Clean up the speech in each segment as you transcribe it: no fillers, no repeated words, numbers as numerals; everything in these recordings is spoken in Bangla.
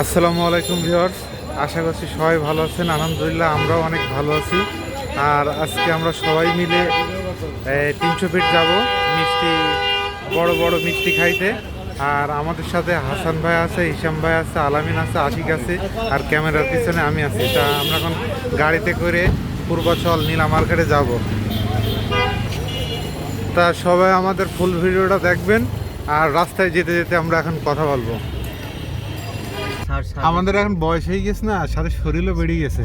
আসসালামু আলাইকুম ভিউয়ার্স, আশা করছি সবাই ভালো আছেন। আলহামদুলিল্লাহ আমরাও অনেক ভালো আছি। আর আজকে আমরা সবাই মিলে 300 ফিট যাব মিষ্টি, বড় বড় মিষ্টি খাইতে। আর আমাদের সাথে হাসান ভাই আছে, হিসাম ভাই আছে, আলামিন আছে, আশিক আছে, আর ক্যামেরার পিছনে আমি আছি। তা আমরা এখন গাড়িতে করে পূর্বাচল নীলা মার্কেটে যাব। তা সবাই আমাদের ফুল ভিডিওটা দেখবেন। আর রাস্তায় যেতে যেতে আমরা এখন কথা বলবো। আমাদের এখন বয়স হয়ে গেছে না, সাথে শরীরও বেড়ে গেছে।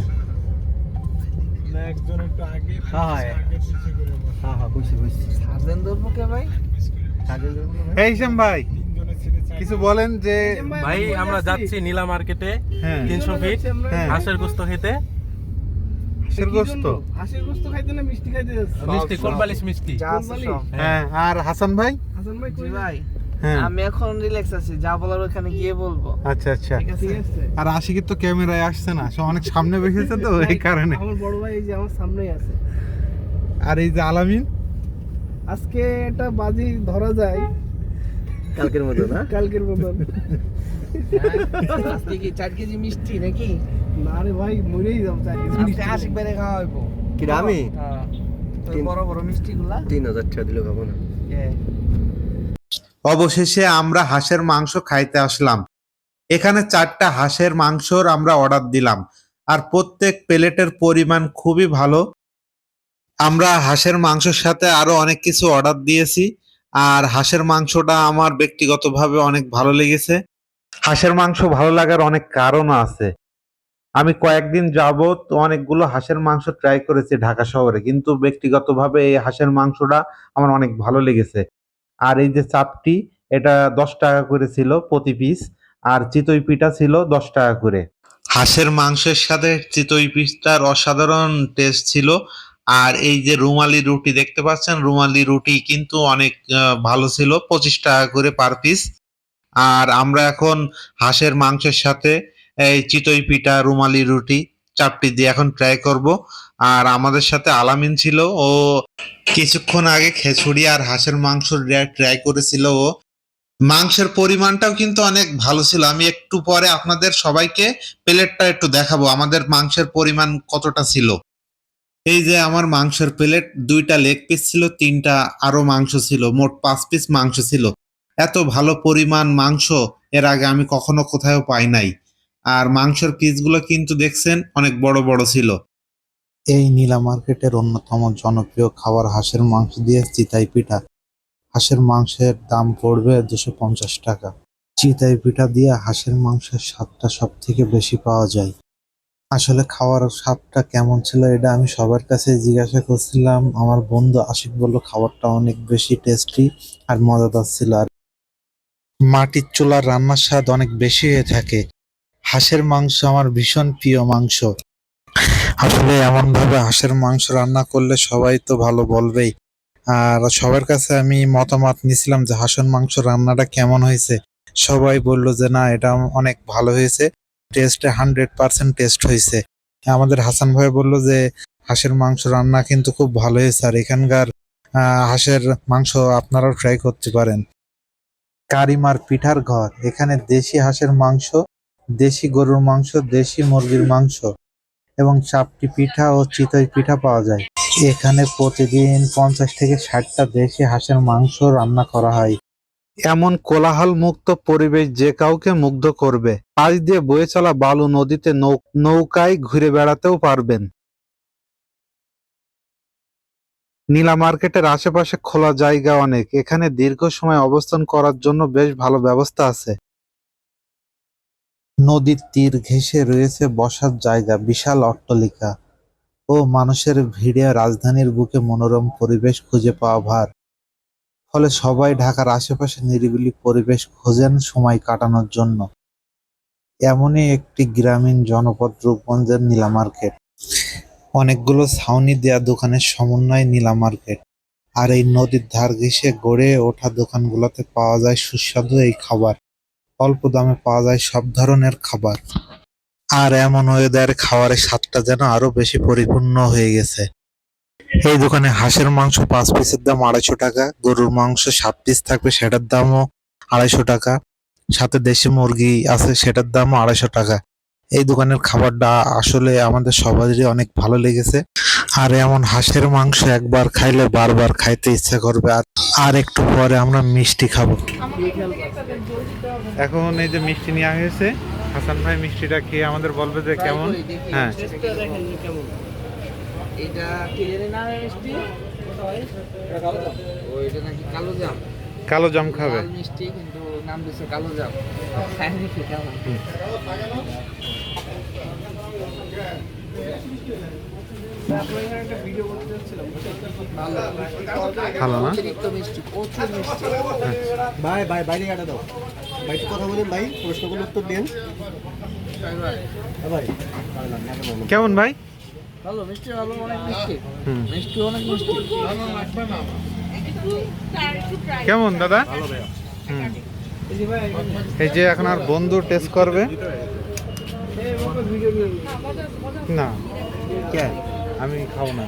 এই হিসাম ভাই কিছু বলেন যে ভাই আমরা যাচ্ছি নীলা মার্কেটে 300 ফিট হাঁসের গোস্ত খেতে। হাঁসের গোস্ত খাইতে না মিষ্টি খাইতে যাচ্ছি। মিষ্টি কোলবালিশ মিষ্টি। হ্যাঁ। আর হাসান ভাই? হাসান ভাই কই ভাই? হ্যাঁ আমি এখন রিল্যাক্স আছি, যা বলার ওখানে গিয়ে বলবো। আচ্ছা আচ্ছা। ঠিক আছে। আর আশিকের তো ক্যামেরায় আসছে না, সে অনেক সামনে বসেছে তো এই কারণে। আমার বড় ভাই এই যে আমার সামনেই আছে। আর এই যে আলামিন, আজকে এটা বাজি ধরা যায় কালকের মতো না? কালকের মতন। আজকে কি 4 কেজি মিষ্টি নাকি? না রে ভাই, মরেই যাও 4 কেজি মিষ্টি। আজকে আশিক বাইরে খাওয়া হইবো। কি আমি হ্যাঁ, তো বড় বড় মিষ্টিগুলা 3000 টাকা দিলে খাবো না। অবশেষে আমরা হাঁসের মাংস খাইতে আসলাম। এখানে 4টা হাঁসের মাংসর আমরা অর্ডার দিলাম। আর প্রত্যেক প্লেটের পরিমাণ খুবই ভালো। আমরা হাঁসের মাংসের সাথে আরো অনেক কিছু অর্ডার দিয়েছি। আর হাঁসের মাংসটা আমার ব্যক্তিগতভাবে অনেক ভালো লেগেছে। হাঁসের মাংস ভালো লাগার অনেক কারণও আছে। আমি কয়েকদিন যাবত অনেকগুলো হাঁসের মাংস ট্রাই করেছি ঢাকা শহরে, কিন্তু ব্যক্তিগতভাবে এই হাঁসের মাংসটা আমার অনেক ভালো লেগেছে। আর এই যে চাপটি, এটা 10 টাকা করে ছিল প্রতি পিস। আর চিতই পিঠা ছিল 10 টাকা করে। হাঁসের মাংসের সাথে চিতই পিঠার অসাধারণ টেস্ট ছিল। আর এই যে রুমালি রুটি দেখতে পাচ্ছেন, রুমালি রুটি কিন্তু অনেক ভালো ছিল, 25 টাকা করে পার পিস। আর আমরা এখন হাঁসের মাংসের সাথে এই চিতই পিঠা, রুমালি রুটি, চাপটি দিয়ে এখন ট্রাই করব। আর আমাদের সাথে আলামিন ছিল, ও কিছুক্ষণ আগে খিচুড়ি আর হাঁসের মাংস ট্রাই করেছিল। ও মাংসের পরিমাণটাও কিন্তু অনেক ভালো ছিল। আমি একটু পরে আপনাদের সবাইকে প্লেটটা একটু দেখাবো আমাদের মাংসের পরিমাণ কতটা ছিল। এই যে আমার মাংসের প্লেট, 2টা লেগ পিস ছিল, 3টা আরো মাংস ছিল, মোট 5 পিস মাংস ছিল। এত ভালো পরিমাণ মাংস এর আগে আমি কখনো কোথাও পাই নাই। আর মাংসের পিসগুলো কিন্তু দেখছেন অনেক বড় বড় ছিল। এই নীলা মার্কেটের অন্যতম জনপ্রিয় খাবার হাঁসের মাংস দিয়ে চিতাই পিঠা। হাঁসের মাংসের দাম পড়বে 250 টাকা। চিতাই পিঠা দিয়ে হাঁসের মাংসের স্বাদটা সব থেকে বেশি পাওয়া যায়। আসলে খাওয়ার স্বাদটা কেমন ছিল এটা আমি সবার কাছে জিজ্ঞাসা করছিলাম। আমার বন্ধু আশিক বলল খাবারটা অনেক বেশি টেস্টি আর মজাদার ছিল। আর মাটির চুলার রান্নার স্বাদ অনেক বেশি হয়ে থাকে। হাঁসের মাংস আমার ভীষণ প্রিয় মাংস। আসলে এমন ভাবে হাঁসের মাংস রান্না করলে সবাই তো ভালো বলবেই। আর সবার কাছে আমি মতামত নিছিলাম যে হাঁসের মাংস রান্নাটা কেমন হয়েছে। সবাই বলল যে না, এটা অনেক ভালো হয়েছে, টেস্টে 100% টেস্ট হয়েছে। আমাদের হাসান ভাই বলল যে হাঁসের মাংস রান্না কিন্তু খুব ভালো হয়েছে, আর এখানকার হাঁসের মাংস আপনারাও ট্রাই করতে পারেন। কারিমার পিঠার ঘর, এখানে দেশি হাঁসের মাংস, দেশি গরুর মাংস, দেশি মুরগির মাংস এবং চাপটি পিঠা ও চিতই পিঠা পাওয়া যায়। এখানে প্রতিদিন 50 থেকে 60টা দেশি হাঁসের মাংস রান্না করা হয়। এমন কোলাহল মুক্ত পরিবেশ যে কাউকে মুগ্ধ করবে। পাশ দিয়ে বয়ে চলা বালু নদীতে নৌকায় ঘুরে বেড়াতেও পারবেন। নীলা মার্কেটের আশেপাশে খোলা জায়গা অনেক, এখানে দীর্ঘ সময় অবস্থান করার জন্য বেশ ভালো ব্যবস্থা আছে। নদীর তীর ঘেঁষে রয়েছে বসার জায়গা, বিশাল অট্টালিকা ও মানুষের ভিড়ে রাজধানীর বুকে মনোরম পরিবেশ খুঁজে পাওয়া ভার। ফলে সবাই ঢাকার আশেপাশে নিরিবিলি পরিবেশ খোঁজেন সময় কাটানোর জন্য। এমনই একটি গ্রামীণ জনপদ রূপগঞ্জের নীলা মার্কেট। অনেকগুলো ছাউনি দেয়া দোকানের সমন্বয়ে নীলা মার্কেট। আর এই নদীর ধার ঘেঁষে গড়ে ওঠা দোকানগুলোতে পাওয়া যায় সুস্বাদু এই খাবার। অল্প দামে পাওয়া যায় সব ধরনের খাবার। আর এমন ওয়েদারে খাবারের স্বাদটা যেন আরো বেশি পরিপূর্ণ হয়ে গেছে। এই দোকানে হাঁসের মাংস 5 পিসের দাম 250 টাকা, গরুর মাংস 7 পিস থাকবে সেটার দামও 250 টাকা, সাথে দেশি মুরগি আছে, সেটার দামও 250 টাকা। এই দোকানের খাবারটা আসলে আমাদের সবারই অনেক ভালো লেগেছে। আর এমন হাঁসের মাংস একবার খাইলে বারবার খাইতে ইচ্ছা করবে। আর একটু পরে আমরা মিষ্টি খাবো। এখন এই যে মিষ্টি নেওয়া হয়েছে, হাসান ভাই মিষ্টিটা খেয়ে আমাদের বলবে যে কেমন। হ্যাঁ, এটা কি জানি না মিষ্টি ওইটা নাকি কালো জাম, কালো জাম খাবে। লাল মিষ্টি কিন্তু নাম দিছে কালো জাম। খাই নাকি কেমন? ভালো না? অতিরিক্ত মিষ্টি, প্রচুর মিষ্টি। ভাই ভাই বাইরে কাটা দাও ভাই, একটু কথা বলেন ভাই, প্রশ্নগুলো উত্তর দেন। ভাই কেমন ভাই? ভালো মিষ্টি, ভালো, অনেক মিষ্টি, হুম। মিষ্টি অনেক মিষ্টি। কেমন দাদা? হুম। এই যে এখন আর বন্ধু টেস্ট করবে না, কে আমি খাবো না।